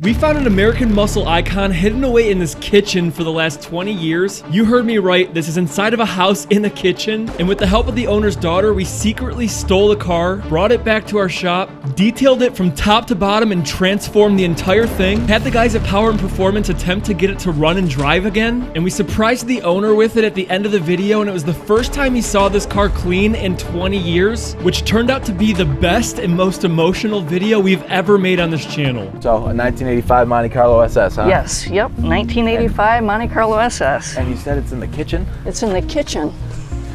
We found an American muscle icon hidden away in this kitchen for the last 20 years. You heard me right, this is inside of a house in a kitchen. And with the help of the owner's daughter, we secretly stole the car, brought it back to our shop, detailed it from top to bottom and transformed the entire thing. Had the guys at Power and Performance attempt to get it to run and drive again. And we surprised the owner with it at the end of the video, and it was the first time he saw this car clean in 20 years, which turned out to be the best and most emotional video we've ever made on this channel. So a 1985 Monte Carlo SS, huh? Yes, yep, 1985 Monte Carlo SS. And you said it's in the kitchen? It's in the kitchen.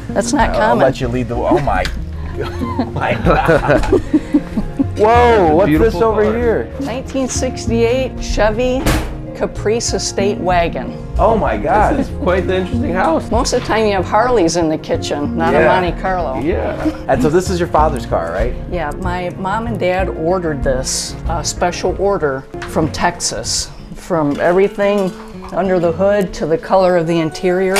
That's not common. I'll let you lead the, oh my, oh my God. Whoa, what's this over here? 1968 Chevy Caprice Estate wagon. Oh my God. This is quite the interesting house. Most of the time you have Harleys in the kitchen, not a Monte Carlo. Yeah. And so this is your father's car, right? Yeah, my mom and dad ordered this special order from Texas. From everything under the hood to the color of the interior.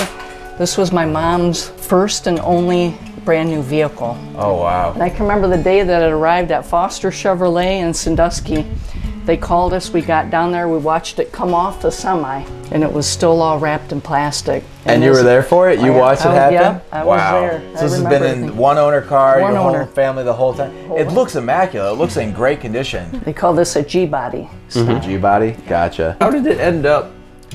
This was my mom's first and only brand new vehicle. Oh wow. And I can remember the day that it arrived at Foster Chevrolet in Sandusky. They called us, we got down there, we watched it come off the semi, and it was still all wrapped in plastic. And you were there for it? You watched it happen? Yeah, I was there. So this has been in one owner car, your whole owner. family the whole time? It looks immaculate. It looks in great condition. They call this a G-body. G-body? Gotcha. How did it end up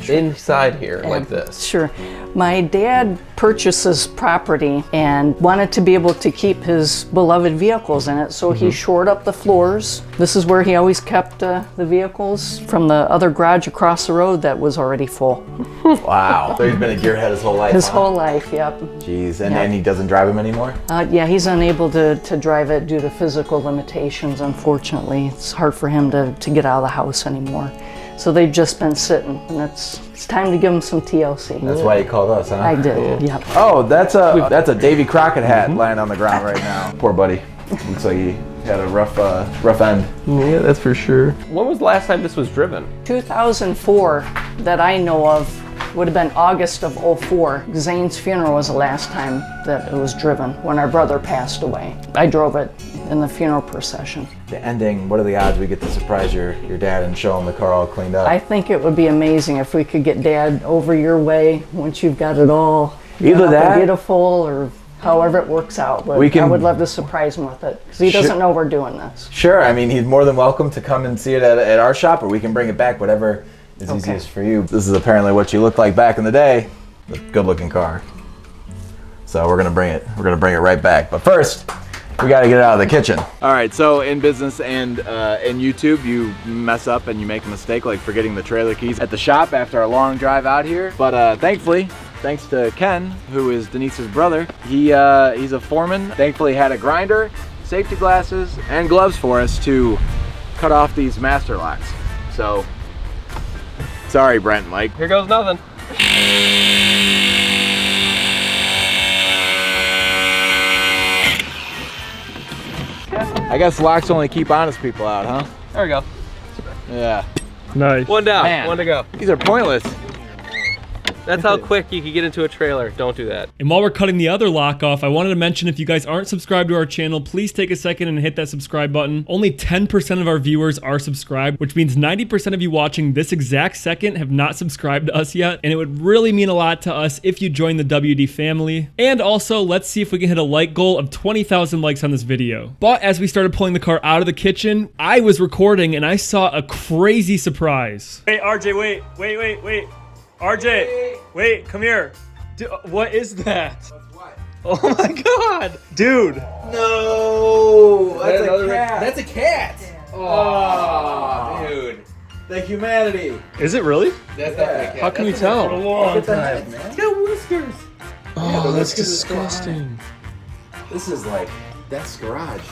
inside here like this? Sure. My dad purchased this property and wanted to be able to keep his beloved vehicles in it, so he shored up the floors. This is where he always kept the vehicles from the other garage across the road that was already full. Wow. So he's been a gearhead his whole life. His whole life, yep. Jeez, and he doesn't drive them anymore? Yeah, he's unable to drive it due to physical limitations, unfortunately. It's hard for him to get out of the house anymore. So they've just been sitting, and it's time to give them some TLC. That's why you called us, huh? I did, yeah. Oh, that's a Davy Crockett hat lying on the ground right now. Poor buddy. Looks like he had a rough end. Yeah, that's for sure. When was the last time this was driven? 2004, that I know of, would have been August of '04. Zane's funeral was the last time that it was driven, when our brother passed away. I drove it in the funeral procession. The ending, what are the odds we get to surprise your dad and show him the car all cleaned up? I think it would be amazing if we could get Dad over your way once you've got it all Either that, beautiful, or however it works out. But I would love to surprise him with it, because he doesn't know we're doing this. Sure, I mean, he's more than welcome to come and see it at our shop, or we can bring it back, whatever is easiest for you. This is apparently what you looked like back in the day. A good-looking car. So we're gonna bring it right back. But first, we gotta get it out of the kitchen. All right, so in business and in YouTube, you mess up and you make a mistake, like forgetting the trailer keys at the shop after a long drive out here. But thankfully, thanks to Ken, who is Denise's brother, he's a foreman. Thankfully had a grinder, safety glasses, and gloves for us to cut off these master locks. So, sorry, Brent and Mike. Here goes nothing. I guess locks only keep honest people out, huh? There we go. Yeah. Nice. One down, Man. one to go. These are pointless. That's how quick you can get into a trailer. Don't do that. And while we're cutting the other lock off, I wanted to mention, if you guys aren't subscribed to our channel, please take a second and hit that subscribe button. Only 10% of our viewers are subscribed, which means 90% of you watching this exact second have not subscribed to us yet. And it would really mean a lot to us if you join the WD family. And also, let's see if we can hit a like goal of 20,000 likes on this video. But as we started pulling the car out of the kitchen, I was recording and I saw a crazy surprise. Hey, RJ, wait. RJ, wait, come here. What is that? That's what? Oh my God, dude. No, that's a cat. That's a cat. Oh, dude. The humanity. Is it really? That's definitely a cat. How can we tell? A long time, man. It's got whiskers. Oh, that's disgusting. This is like, that's garage.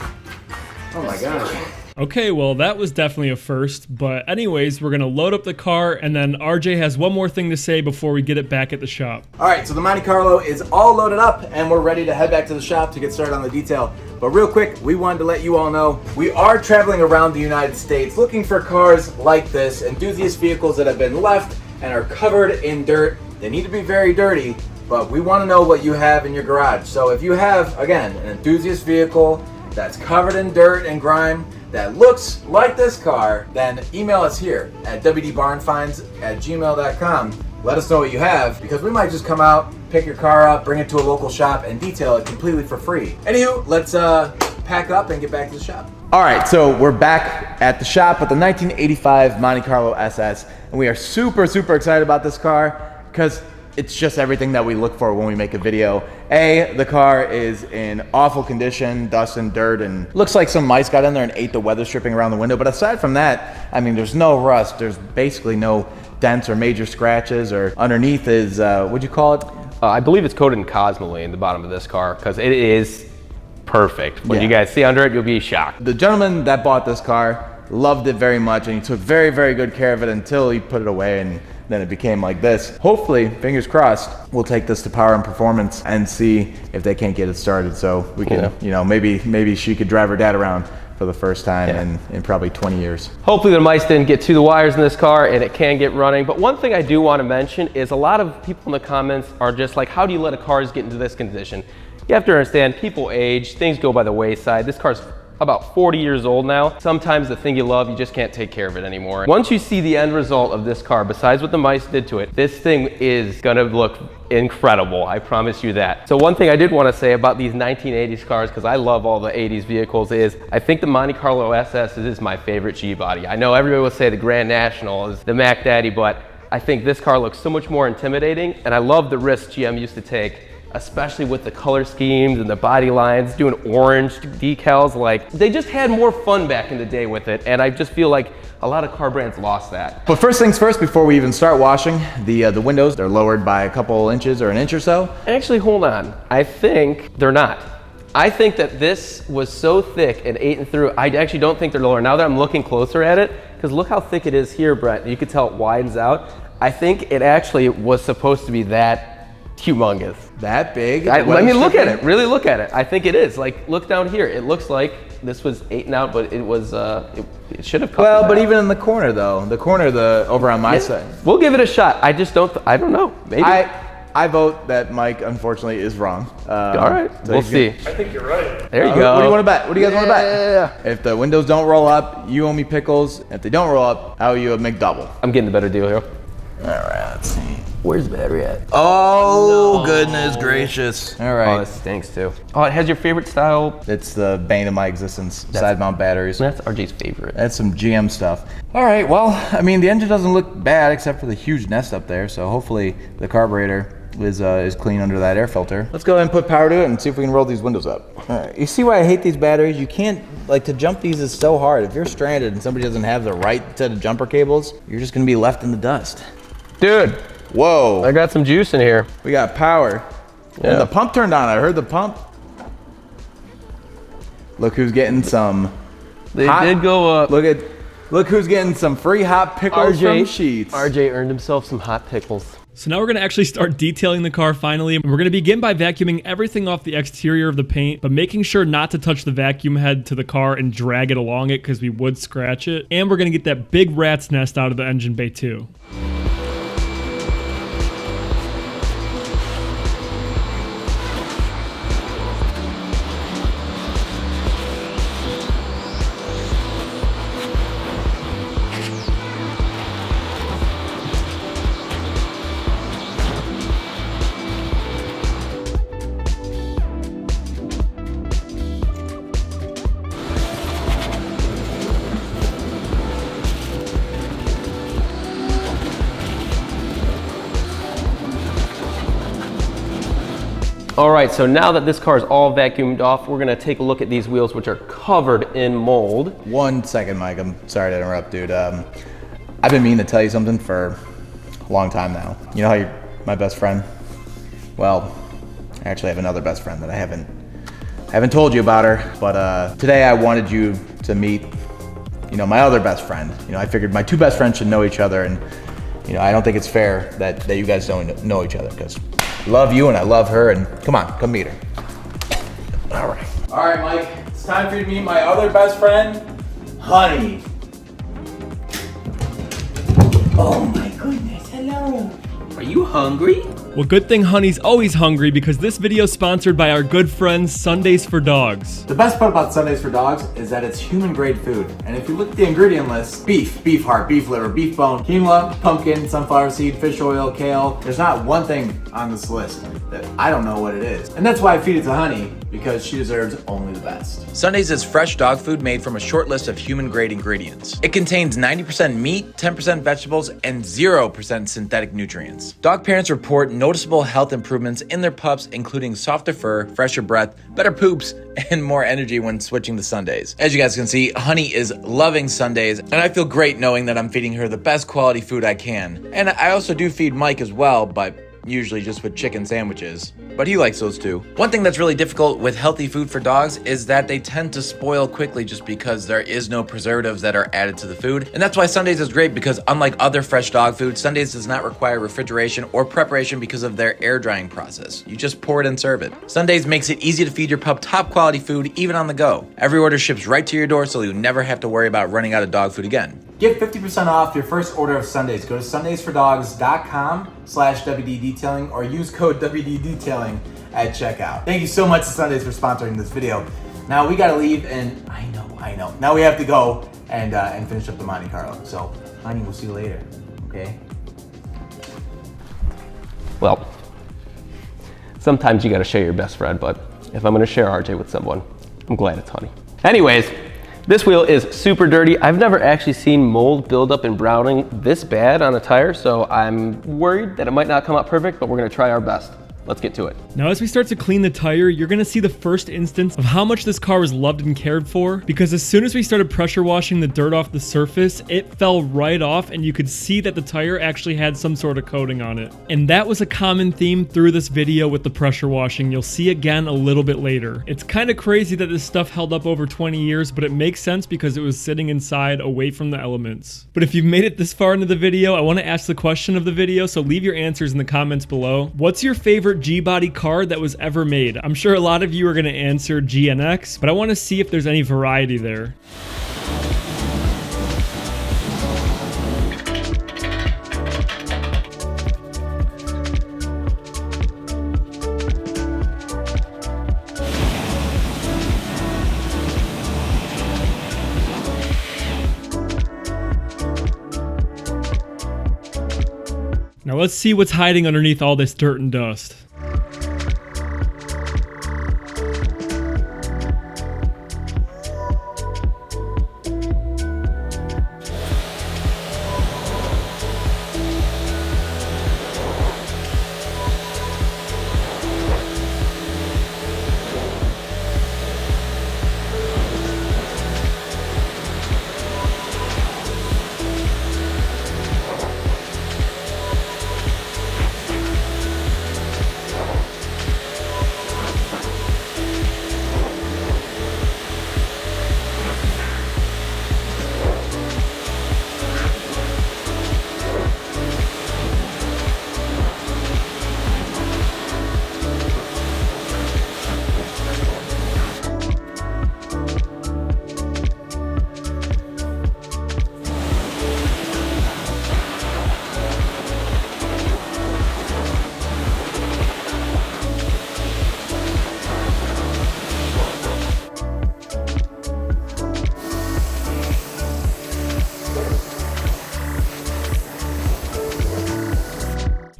Oh my gosh. Okay, well, that was definitely a first, but anyways, we're gonna load up the car, and then RJ has one more thing to say before we get it back at the shop. All right, so the Monte Carlo is all loaded up, and we're ready to head back to the shop to get started on the detail. But real quick, we wanted to let you all know, we are traveling around the United States looking for cars like this, enthusiast vehicles that have been left and are covered in dirt. They need to be very dirty, but we wanna know what you have in your garage. So if you have, again, an enthusiast vehicle that's covered in dirt and grime, that looks like this car, then email us here at wdbarnfinds@gmail.com. Let us know what you have, because we might just come out, pick your car up, bring it to a local shop, and detail it completely for free. Anywho, let's pack up and get back to the shop. All right, so we're back at the shop with the 1985 Monte Carlo SS, and we are super, super excited about this car because it's just everything that we look for when we make a video. The car is in awful condition, dust and dirt, and looks like some mice got in there and ate the weather stripping around the window. But aside from that, I mean, there's no rust. There's basically no dents or major scratches, or underneath is, what'd you call it? I believe it's coated in Cosmoline in the bottom of this car, because it is perfect. When Yeah. you guys see under it, you'll be shocked. The gentleman that bought this car loved it very much, and he took very, very good care of it until he put it away, and then it became like this. Hopefully, fingers crossed, we'll take this to Power and Performance and see if they can't get it started, so we can, you know, maybe she could drive her dad around for the first time in probably 20 years. Hopefully the mice didn't get to the wires in this car and it can get running. But one thing I do want to mention is a lot of people in the comments are just like, how do you let a car get into this condition? You have to understand, people age, things go by the wayside. This car's about 40 years old now. Sometimes the thing you love, you just can't take care of it anymore. Once you see the end result of this car, besides what the mice did to it, this thing is gonna look incredible, I promise you that. So one thing I did want to say about these 1980s cars, because I love all the 80s vehicles, is I think the Monte Carlo SS is my favorite G-body. I know everybody will say the Grand National is the Mac Daddy, but I think this car looks so much more intimidating, and I love the risks GM used to take, especially with the color schemes and the body lines, doing orange decals. Like, they just had more fun back in the day with it, and I just feel like a lot of car brands lost that. But first things first, before we even start washing, the windows, they're lowered by a couple inches or an inch or so. Actually, hold on. I think they're not. I think that this was so thick and ate through, I actually don't think they're lower. Now that I'm looking closer at it, because look how thick it is here, Brett. You can tell it widens out. I think it actually was supposed to be that humongous. That big? Let me look at it, really look at it. I think it is. Like, look down here. It looks like this was eaten out, but it was, it should have come. Well, but even in the corner though, over on my side. We'll give it a shot. I just don't, I don't know, maybe. I vote that Mike, unfortunately, is wrong. All right, so we'll see. I think you're right. There you go. What do you want to bet? What do you guys want to bet? Yeah. If the windows don't roll up, you owe me pickles. If they don't roll up, I owe you a McDouble. I'm getting the better deal here. All right, let's see. Where's the battery at? Oh, goodness gracious. All Oh, right. it stinks too. Oh, it has your favorite style. It's the bane of my existence, side mount batteries. That's RJ's favorite. That's some GM stuff. All right, well, I mean, the engine doesn't look bad except for the huge nest up there, so hopefully the carburetor is clean under that air filter. Let's go ahead and put power to it and see if we can roll these windows up. All right, you see why I hate these batteries? You can't, like, to jump these is so hard. If you're stranded and somebody doesn't have the right set of jumper cables, you're just gonna be left in the dust. Dude, Whoa. I got some juice in here. We got power. Yeah. And the pump turned on. I heard the pump. Look who's getting some. They did go up. Look who's getting some free hot pickles from Sheets. RJ earned himself some hot pickles. So now we're going to actually start detailing the car finally. We're going to begin by vacuuming everything off the exterior of the paint, but making sure not to touch the vacuum head to the car and drag it along it because we would scratch it. And we're going to get that big rat's nest out of the engine bay too. All right, so now that this car is all vacuumed off, we're gonna take a look at these wheels, which are covered in mold. 1 second, Mike. I'm sorry to interrupt, dude. I've been meaning to tell you something for a long time now. You know how you're my best friend? Well, I actually have another best friend that I haven't told you about her, but today I wanted you to meet, you know, my other best friend. You know, I figured my two best friends should know each other, and you know, I don't think it's fair that you guys don't know each other, because I love you and I love her, and come on, come meet her. All right. All right, Mike, it's time for you to meet my other best friend, Honey. Oh my goodness, hello. Are you hungry? Well, good thing Honey's always hungry because this video is sponsored by our good friends Sundays for Dogs. The best part about Sundays for Dogs is that it's human grade food. And if you look at the ingredient list, beef heart, beef liver, beef bone, quinoa, pumpkin, sunflower seed, fish oil, kale. There's not one thing on this list that I don't know what it is. And that's why I feed it to Honey, because she deserves only the best. Sundays is fresh dog food made from a short list of human grade ingredients. It contains 90% meat, 10% vegetables, and 0% synthetic nutrients. Dog parents report noticeable health improvements in their pups, including softer fur, fresher breath, better poops, and more energy when switching to Sundays. As you guys can see, Honey is loving Sundays, and I feel great knowing that I'm feeding her the best quality food I can. And I also do feed Mike as well, but usually just with chicken sandwiches, but he likes those too. One thing that's really difficult with healthy food for dogs is that they tend to spoil quickly just because there is no preservatives that are added to the food. And that's why Sundays is great, because unlike other fresh dog food, Sundays does not require refrigeration or preparation because of their air drying process. You just pour it and serve it. Sundays makes it easy to feed your pup top quality food even on the go. Every order ships right to your door, so you never have to worry about running out of dog food again. Get 50% off your first order of Sundays. Go to sundaysfordogs.com/WD Detailing or use code WD Detailing at checkout. Thank you so much to Sundays for sponsoring this video. Now we gotta leave, and I know. Now we have to go and finish up the Monte Carlo. So, Honey, we'll see you later, okay? Well, sometimes you gotta share your best friend, but if I'm gonna share RJ with someone, I'm glad it's Honey. Anyways, this wheel is super dirty. I've never actually seen mold buildup and browning this bad on a tire, so I'm worried that it might not come out perfect, but we're gonna try our best. Let's get to it. Now, as we start to clean the tire, you're gonna see the first instance of how much this car was loved and cared for, because as soon as we started pressure washing the dirt off the surface, it fell right off, and you could see that the tire actually had some sort of coating on it. And that was a common theme through this video with the pressure washing. You'll see again a little bit later. It's kind of crazy that this stuff held up over 20 years, but it makes sense because it was sitting inside away from the elements. But if you've made it this far into the video, I want to ask the question of the video, so leave your answers in the comments below. What's your favorite G-body car that was ever made? I'm sure a lot of you are going to answer GNX, but I want to see if there's any variety there. Now let's see what's hiding underneath all this dirt and dust.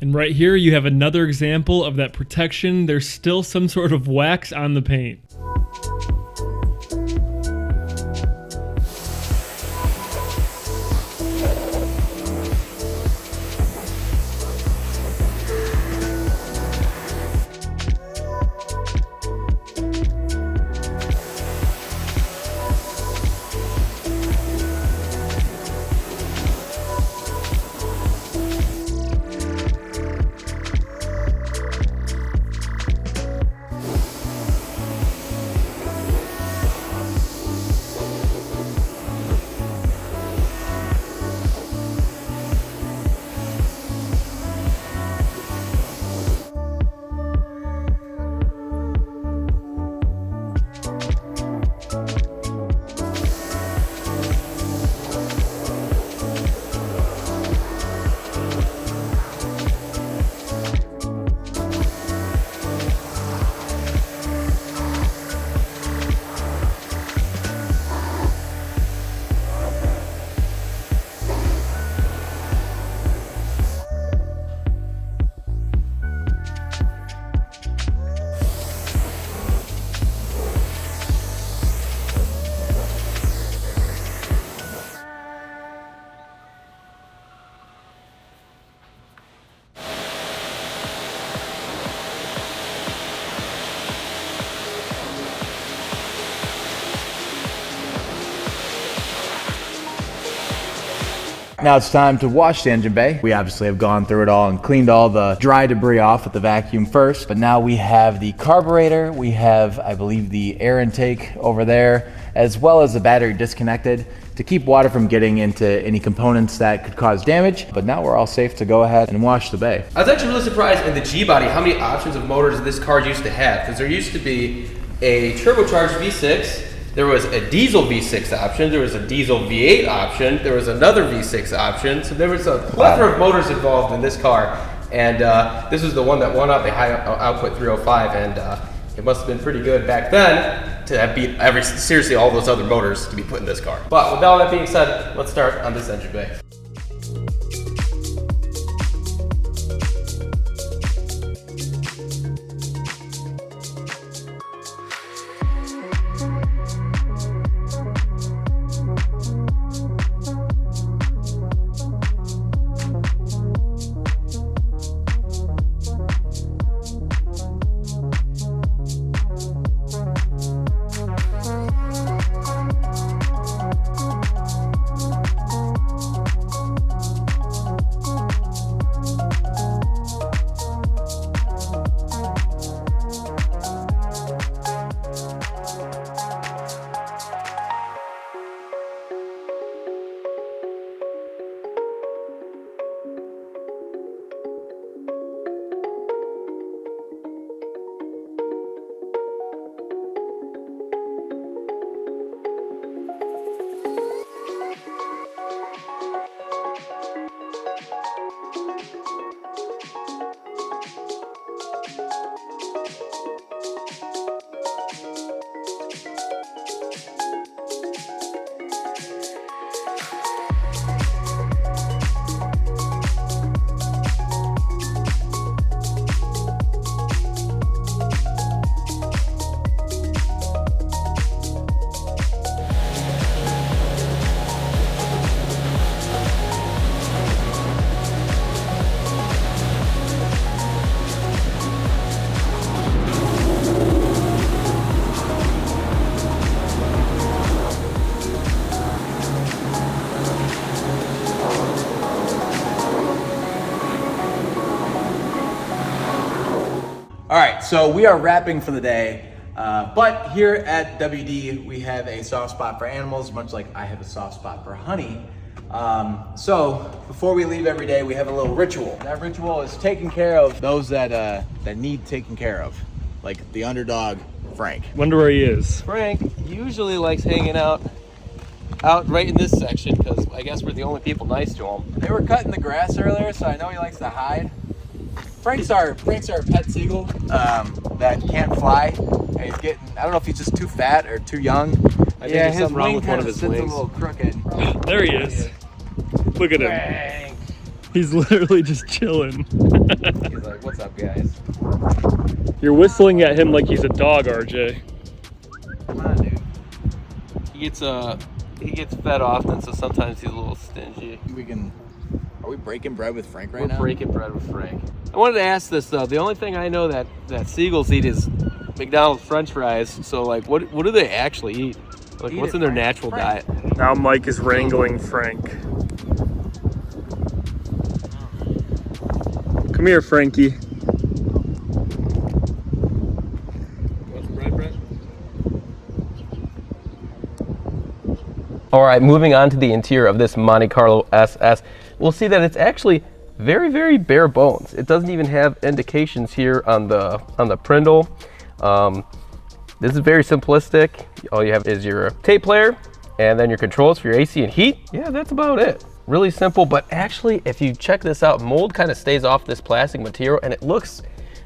And right here you have another example of that protection. There's still some sort of wax on the paint. Now it's time to wash the engine bay. We obviously have gone through it all and cleaned all the dry debris off with the vacuum first, but now we have the carburetor, we have, I believe, the air intake over there, as well as the battery disconnected to keep water from getting into any components that could cause damage. But now we're all safe to go ahead and wash the bay. I was actually really surprised in the G-Body how many options of motors this car used to have, because there used to be a turbocharged V6, there was a diesel V6 option, there was a diesel V8 option, there was another V6 option, so there was a plethora of motors involved in this car, and this was the one that won out the high output 305, and it must have been pretty good back then to have beat seriously all those other motors to be put in this car. But with all that being said, let's start on this engine bay. All right, so we are wrapping for the day, but here at WD, we have a soft spot for animals, much like I have a soft spot for honey. So before we leave every day, we have a little ritual. That ritual is taking care of those that need taken care of, like the underdog, Frank. Wonder where he is. Frank usually likes hanging out right in this section because I guess we're the only people nice to him. They were cutting the grass earlier, so I know he likes to hide. Frank's our pet seagull that can't fly. And he's getting, I don't know if he's just too fat or too young. I think there's something wrong with one of his sits wings. a little crooked. There he is. Look at him. Frank. He's literally just chilling. He's like, what's up, guys? You're whistling at him like he's a dog, RJ. Come on, dude. He gets fed often, so sometimes he's a little stingy. Are we breaking bread with Frank right We're now? breaking bread with Frank. I wanted to ask this though. The only thing I know that seagulls eat is McDonald's French fries. So like, what do they actually eat? Like, what's in their natural diet? Now Mike is wrangling Frank. Come here, Frankie. All right, moving on to the interior of this Monte Carlo SS, we'll see that it's actually very, very bare bones. It doesn't even have indications here on the prindle. This is very simplistic. All you have is your tape player and then your controls for your AC and heat. Yeah, that's about it. Really simple, but actually, if you check this out, mold kind of stays off this plastic material and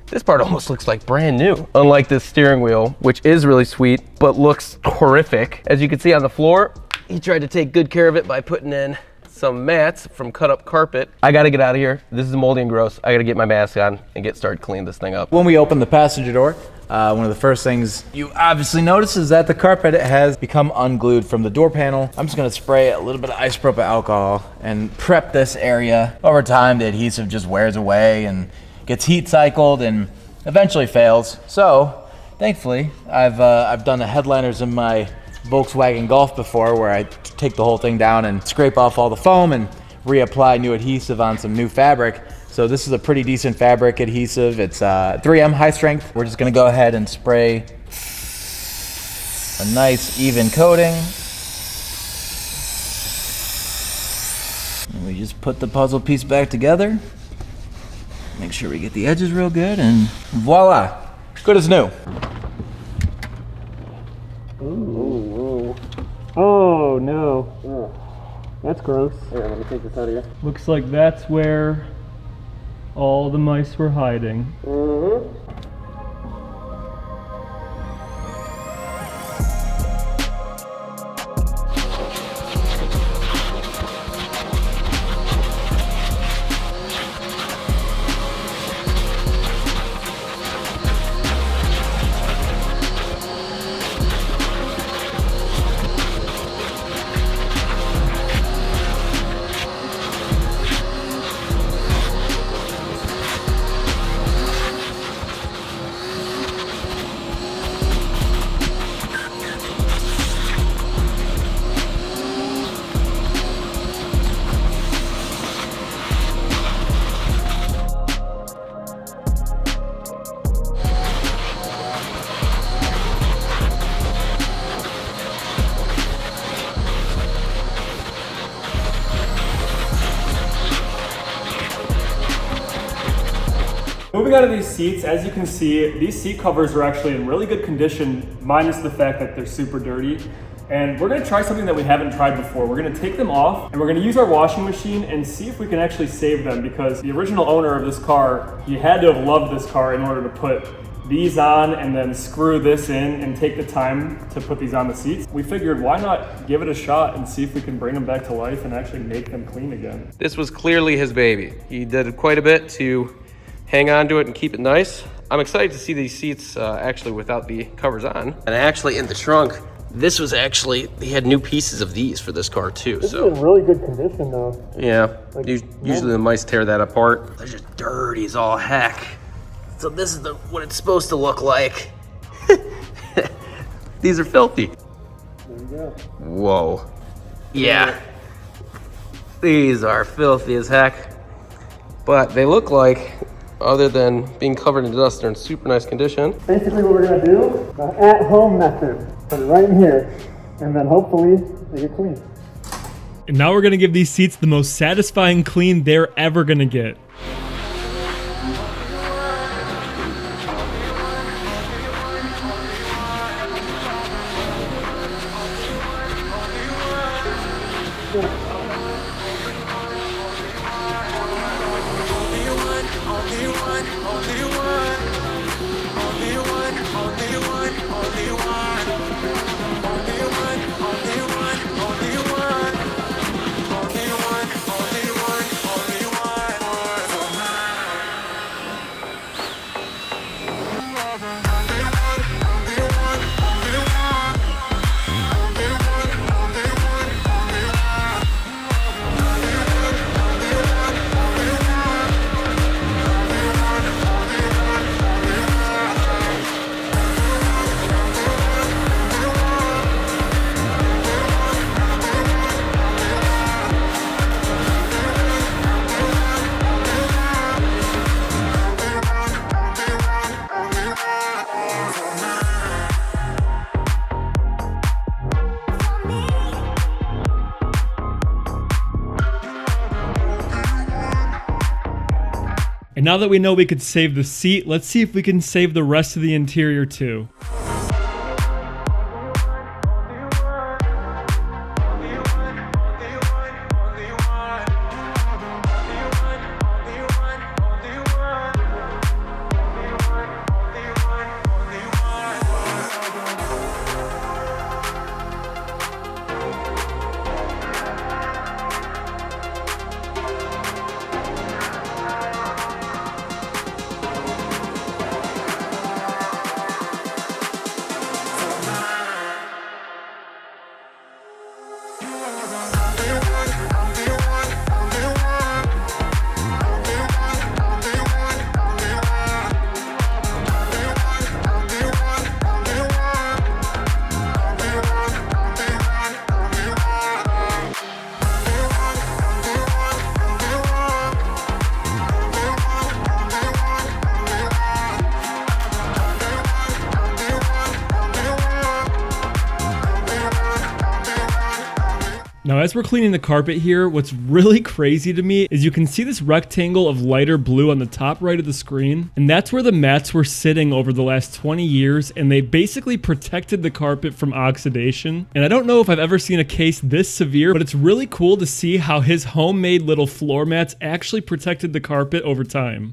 this part almost looks like brand new. Unlike this steering wheel, which is really sweet, but looks horrific. As you can see on the floor, he tried to take good care of it by putting in some mats from cut up carpet. I gotta get out of here. This is moldy and gross. I gotta get my mask on and get started cleaning this thing up. When we open the passenger door, one of the first things you obviously notice is that the carpet has become unglued from the door panel. I'm just gonna spray a little bit of isopropyl alcohol and prep this area. Over time, the adhesive just wears away and gets heat cycled and eventually fails. So, thankfully, I've done the headliners in my Volkswagen Golf before, where I take the whole thing down and scrape off all the foam and reapply new adhesive on some new fabric. So this is a pretty decent fabric adhesive. It's 3M high strength. We're just gonna go ahead and spray a nice even coating. And we just put the puzzle piece back together. Make sure we get the edges real good, and voila, good as new. Ooh. Oh no. That's gross. Here, let me take this out of here. Looks like that's where all the mice were hiding. Moving out of these seats, as you can see, these seat covers are actually in really good condition, minus the fact that they're super dirty. And we're gonna try something that we haven't tried before. We're gonna take them off and we're gonna use our washing machine and see if we can actually save them, because the original owner of this car, he had to have loved this car in order to put these on and then screw this in and take the time to put these on the seats. We figured, why not give it a shot and see if we can bring them back to life and actually make them clean again. This was clearly his baby. He did quite a bit to hang on to it and keep it nice. I'm excited to see these seats actually without the covers on. And actually in the trunk, this was actually, he had new pieces of these for this car too. This is in really good condition though. Yeah, usually the mice tear that apart. They're just dirty as all heck. So this is what it's supposed to look like. These are filthy. There you go. Whoa. Yeah. These are filthy as heck. But they look like, other than being covered in dust, they're in super nice condition. Basically what we're gonna do, the at-home method. Put it right in here, and then hopefully they get clean. And now we're gonna give these seats the most satisfying clean they're ever gonna get. And now that we know we could save the seat, let's see if we can save the rest of the interior too. Now, as we're cleaning the carpet here, what's really crazy to me is you can see this rectangle of lighter blue on the top right of the screen, and that's where the mats were sitting over the last 20 years, and they basically protected the carpet from oxidation. And I don't know if I've ever seen a case this severe, but it's really cool to see how his homemade little floor mats actually protected the carpet over time.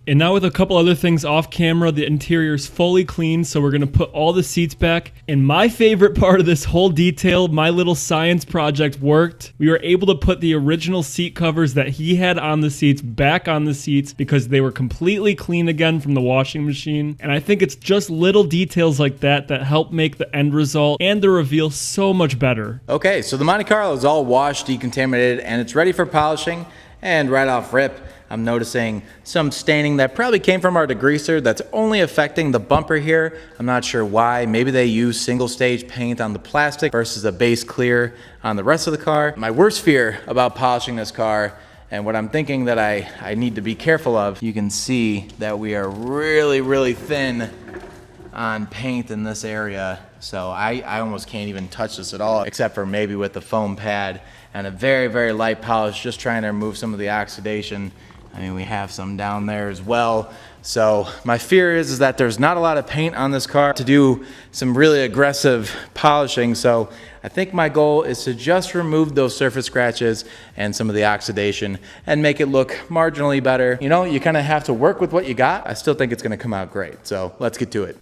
And now with a couple other things off camera, the interior's fully clean, so we're gonna put all the seats back. And my favorite part of this whole detail, my little science project worked. We were able to put the original seat covers that he had on the seats back on the seats because they were completely clean again from the washing machine. And I think it's just little details like that that help make the end result and the reveal so much better. Okay, so the Monte Carlo is all washed, decontaminated, and it's ready for polishing. And right off rip, I'm noticing some staining that probably came from our degreaser that's only affecting the bumper here. I'm not sure why. Maybe they use single stage paint on the plastic versus a base clear on the rest of the car. My worst fear about polishing this car, and what I'm thinking that I need to be careful of, you can see that we are really thin on paint in this area. So I almost can't even touch this at all, except for maybe with the foam pad and a very light polish, just trying to remove some of the oxidation. I mean, we have some down there as well. So my fear is that there's not a lot of paint on this car to do some really aggressive polishing. So I think my goal is to just remove those surface scratches and some of the oxidation and make it look marginally better. You know, you kind of have to work with what you got. I still think it's gonna come out great. So let's get to it.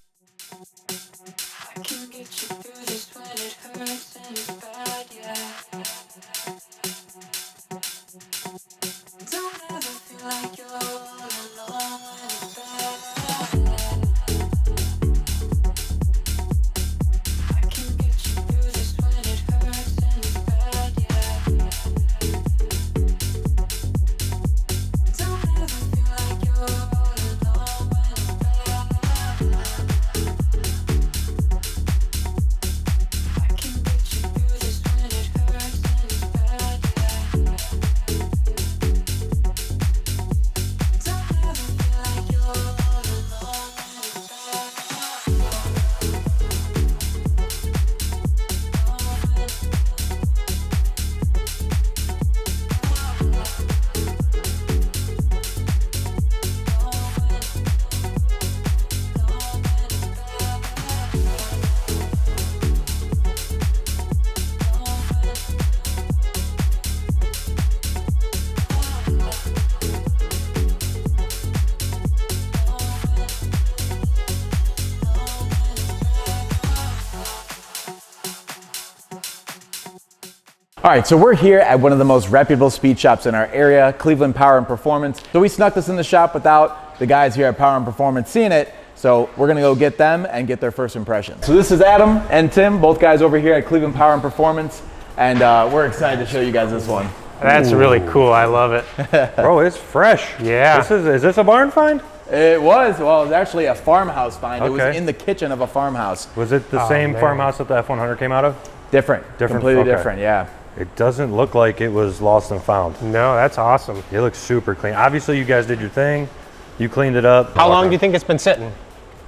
All right, so we're here at one of the most reputable speed shops in our area, Cleveland Power and Performance. So we snuck this in the shop without the guys here at Power and Performance seeing it. So we're gonna go get them and get their first impressions. So this is Adam and Tim, both guys over here at Cleveland Power and Performance. And we're excited to show you guys this one. That's really cool, I love it. Bro, it's fresh. Yeah. Is this a barn find? It was actually a farmhouse find. It was Okay. in the kitchen of a farmhouse. Was it the same man. farmhouse that the F100 came out of? Different, completely okay. different, yeah. It doesn't look like it was lost and found. No, that's awesome. It looks super clean. Obviously, you guys did your thing. You cleaned it up. How long do you think it's been sitting?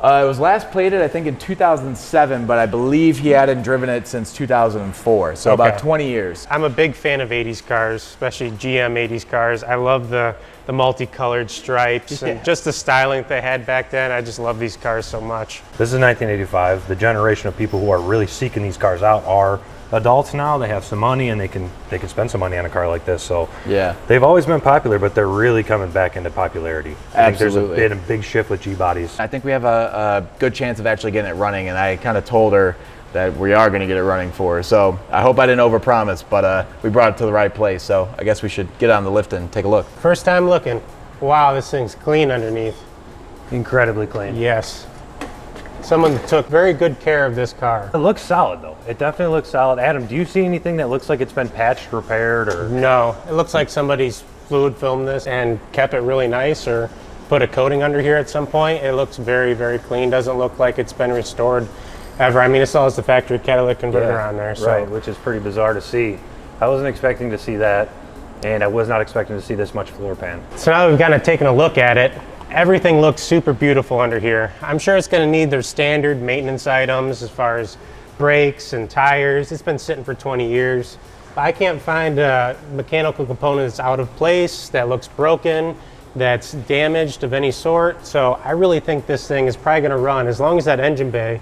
It was last plated, I think, in 2007, but I believe he hadn't driven it since 2004, so about 20 years. I'm a big fan of 80s cars, especially GM 80s cars. I love the multicolored stripes and just the styling that they had back then. I just love these cars so much. This is 1985. The generation of people who are really seeking these cars out are adults now. They have some money and they can spend some money on a car like this. So Yeah. they've always been popular, but they're really coming back into popularity. I think there's been a big shift with G-bodies. I think we have a good chance of actually getting it running, and I kind of told her that we are going to get it running for her. So I hope I didn't overpromise, but we brought it to the right place. So I guess we should get on the lift and take a look. First time looking. Wow, this thing's clean underneath. Incredibly clean. Yes. Someone took very good care of this car. It looks solid though. It definitely looks solid. Adam, do you see anything that looks like it's been patched, repaired, or? No, it looks like somebody's fluid filmed this and kept it really nice, or put a coating under here at some point. It looks very, very clean. Doesn't look like it's been restored ever. I mean, it still has the factory catalytic converter on there. So. Right, which is pretty bizarre to see. I wasn't expecting to see that, and I was not expecting to see this much floor pan. So now we've kind of taken a look at it. Everything looks super beautiful under here. I'm sure it's going to need their standard maintenance items as far as brakes and tires. It's been sitting for 20 years. I can't find a mechanical component that's out of place, that looks broken, that's damaged of any sort. So I really think this thing is probably going to run as long as that engine bay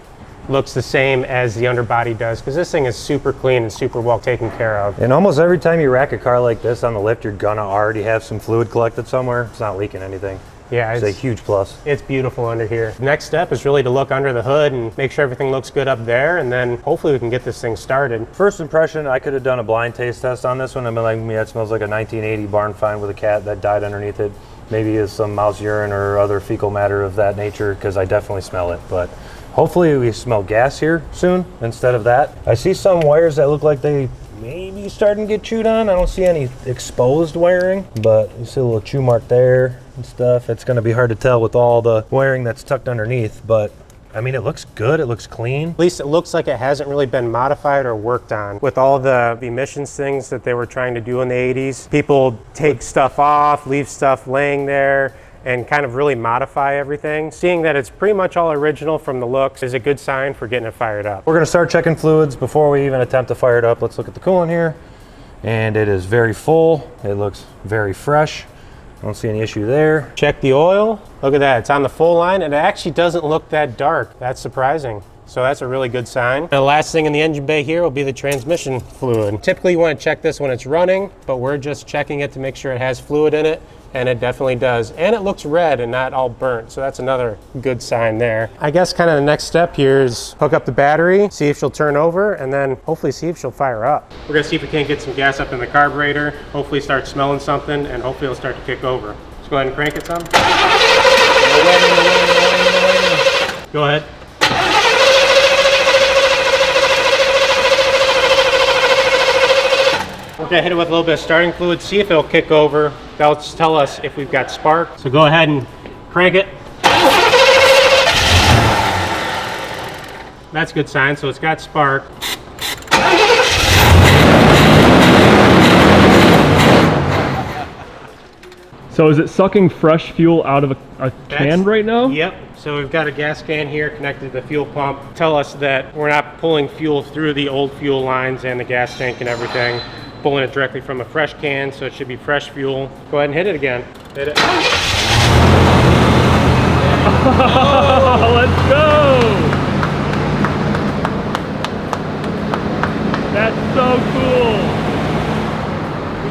looks the same as the underbody does, because this thing is super clean and super well taken care of. And almost every time you rack a car like this on the lift, you're gonna already have some fluid collected somewhere. It's not leaking anything. Yeah, It's a huge plus. It's beautiful under here. Next step is really to look under the hood and make sure everything looks good up there, and then hopefully we can get this thing started. First impression, I could have done a blind taste test on this one. I've been like, that smells like a 1980 barn find with a cat that died underneath it. Maybe it's some mouse urine or other fecal matter of that nature, because I definitely smell it. But hopefully we smell gas here soon instead of that. I see some wires that look like they maybe starting to get chewed on. I don't see any exposed wiring, but you see a little chew mark there and stuff. It's gonna be hard to tell with all the wiring that's tucked underneath, but I mean, it looks good, it looks clean. At least it looks like it hasn't really been modified or worked on. With all the emissions things that they were trying to do in the 80s, people take stuff off, leave stuff laying there, and kind of really modify everything. Seeing that it's pretty much all original from the looks is a good sign for getting it fired up. We're gonna start checking fluids before we even attempt to fire it up. Let's look at the coolant here. And it is very full. It looks very fresh. I don't see any issue there. Check the oil. Look at that, it's on the full line, and it actually doesn't look that dark. That's surprising. So that's a really good sign. And the last thing in the engine bay here will be the transmission fluid. Typically you want to check this when it's running, but we're just checking it to make sure it has fluid in it, and it definitely does. And it looks red and not all burnt, so that's another good sign there. I guess kind of the next step here is hook up the battery, see if she'll turn over, and then hopefully see if she'll fire up. We're gonna see if we can't get some gas up in the carburetor, hopefully start smelling something, and hopefully it'll start to kick over. Let's go ahead and crank it some. Go ahead. We're gonna hit it with a little bit of starting fluid, see if it'll kick over. That'll tell us if we've got spark. So go ahead and crank it. That's a good sign, so it's got spark. So is it sucking fresh fuel out of a can right now? Yep, so we've got a gas can here connected to the fuel pump. Tell us that we're not pulling fuel through the old fuel lines and the gas tank and everything. Pulling it directly from a fresh can, so it should be fresh fuel. Go ahead and hit it again. Hit it. Oh, let's go! That's so cool!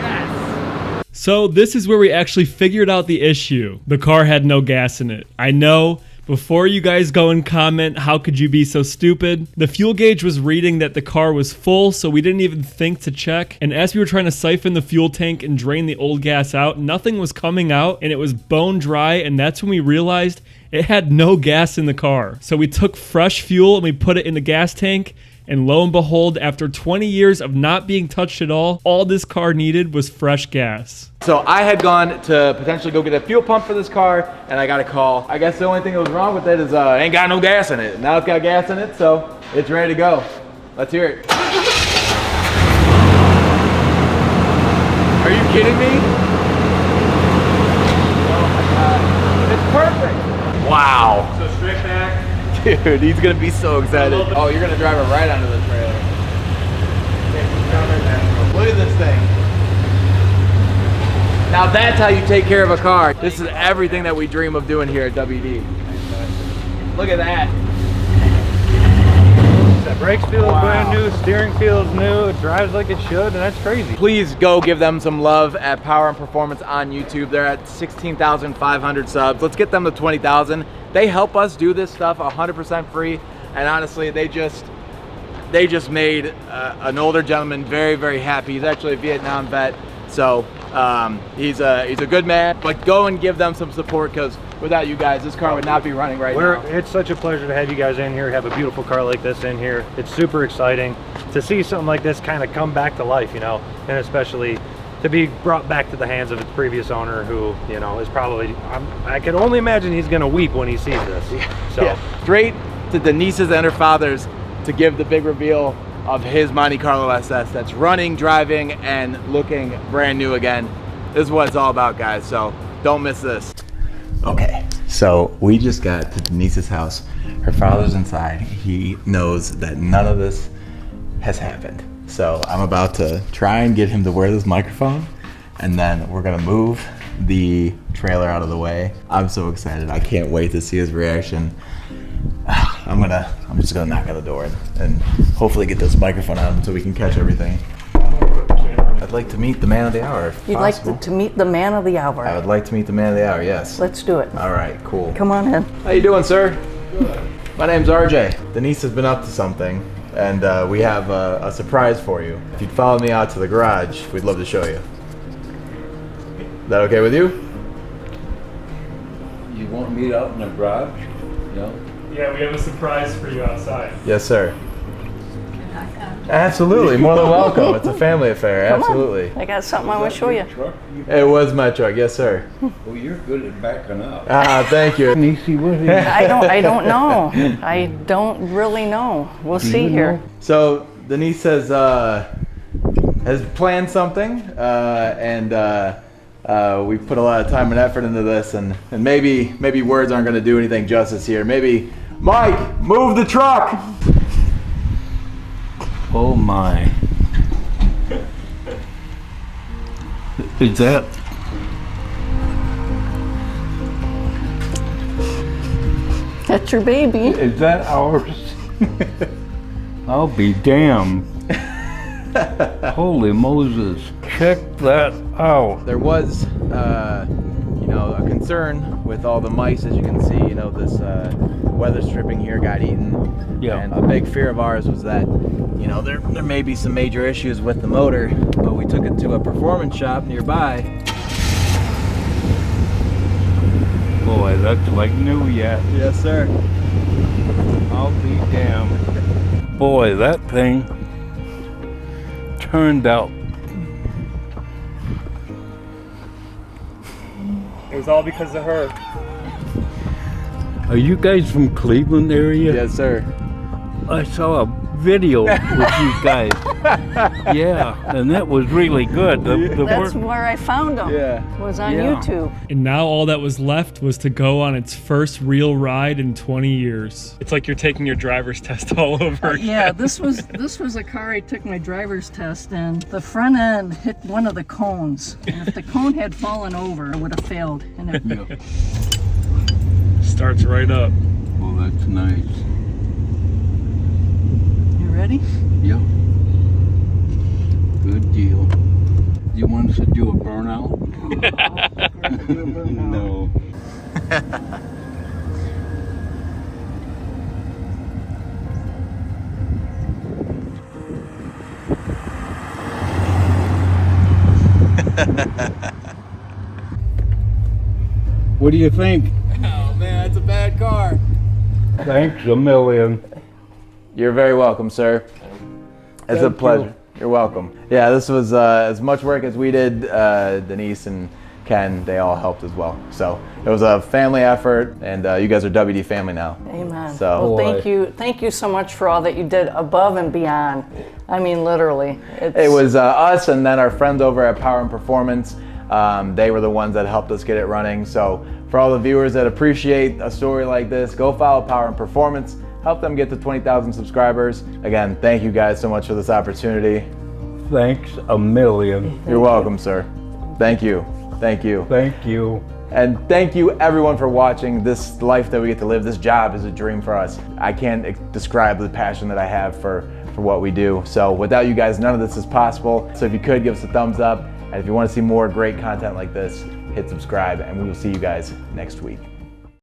Yes! So this is where we actually figured out the issue. The car had no gas in it. I know. Before you guys go and comment, how could you be so stupid? The fuel gauge was reading that the car was full, so we didn't even think to check. And as we were trying to siphon the fuel tank and drain the old gas out, nothing was coming out and it was bone dry, and that's when we realized it had no gas in the car. So we took fresh fuel and we put it in the gas tank, and lo and behold, after 20 years of not being touched at all this car needed was fresh gas. So I had gone to potentially go get a fuel pump for this car, and I got a call. I guess the only thing that was wrong with it is it ain't got no gas in it. Now it's got gas in it, so it's ready to go. Let's hear it. Are you kidding me? Oh my God, it's perfect. Wow. So straight back. Dude, he's gonna be so excited. Oh, you're gonna drive it right under the trailer. Look at this thing. Now that's how you take care of a car. This is everything that we dream of doing here at WD. Look at that. That brakes feel brand new, steering feels new, it drives like it should, and that's crazy. Please go give them some love at Power and Performance on YouTube. They're at 16,500 subs. Let's get them to 20,000. They help us do this stuff 100% free, and honestly, they just made an older gentleman very, very happy. He's actually a Vietnam vet, so he's a good man. But go and give them some support, because without you guys, this car would not be running right now. It's such a pleasure to have you guys in here, have a beautiful car like this in here. It's super exciting to see something like this kind of come back to life, you know, and especially to be brought back to the hands of its previous owner, who, you know, is probably, I can only imagine he's gonna weep when he sees this. So yeah. Straight to Denise's and her father's to give the big reveal of his Monte Carlo SS that's running, driving, and looking brand new again. This is what it's all about, guys, so don't miss this. Okay, so we just got to Denise's house. Her father's inside. He knows that none of this has happened. So I'm about to try and get him to wear this microphone, and then we're gonna move the trailer out of the way. I'm so excited. I can't wait to see his reaction. I'm just gonna knock on the door and hopefully get this microphone out so we can catch everything. I'd like to meet the man of the hour, if You'd possible. like to meet the man of the hour. I would like to meet the man of the hour, yes. Let's do it. All right, cool. Come on in. How you doing, sir? Good. My name's RJ. Denise has been up to something, and we have a surprise for you. If you'd follow me out to the garage, we'd love to show you. Is that okay with you? You want me out in the garage? No? Yeah, we have a surprise for you outside. Yes, sir. Absolutely, more than welcome. It's a family affair, Come absolutely. on. I got something I want to show you. Truck? It was my truck, yes, sir. Well, you're good at backing up. Thank you. Nisi, what is I don't know. I don't really know. We'll see here. So Denise has planned something, and we put a lot of time and effort into this, and maybe words aren't going to do anything justice here. Maybe, Mike, move the truck. Oh my. Is that? That's your baby. Is that ours? I'll be damned. Holy Moses. Check that out. There was, a concern with all the mice, as you can see. You know, this weather stripping here got eaten. Yeah. And a big fear of ours was that, there may be some major issues with the motor, but we took it to a performance shop nearby. Boy, that's like new yet. Yes, sir. I'll be damned. Boy, that thing turned out. It was all because of her. Are you guys from Cleveland area? Yes, sir. I saw a video with you guys. Yeah, and that was really good. That's where I found them. Yeah. Was on Yeah. YouTube. And now all that was left was to go on its first real ride in 20 years. It's like you're taking your driver's test all over again. Yeah, this was a car I took my driver's test, and the front end hit one of the cones. And if the cone had fallen over, it would have failed. And it, Starts right up. Well, that's nice. You ready? Yep. Good deal. You want us to do a burnout? No. What do you think? Oh man, that's a bad car. Thanks a million. You're very welcome, sir. It's a Thank pleasure. you. You're welcome. Yeah, this was as much work as we did. Denise and Ken, they all helped as well. So it was a family effort, and you guys are WD family now. Amen. So- Well, thank you so much for all that you did above and beyond. I mean, literally. It was us and then our friends over at Power and Performance. They were the ones that helped us get it running. So For all the viewers that appreciate a story like this, go follow Power and Performance. Help them get to 20,000 subscribers. Again, thank you guys so much for this opportunity. Thanks a million. You're welcome, sir. Thank you. Thank you. Thank you. And thank you everyone for watching. This life that we get to live, this job is a dream for us. I can't describe the passion that I have for what we do. So without you guys, none of this is possible. So if you could, give us a thumbs up. And if you want to see more great content like this, hit subscribe, and we will see you guys next week.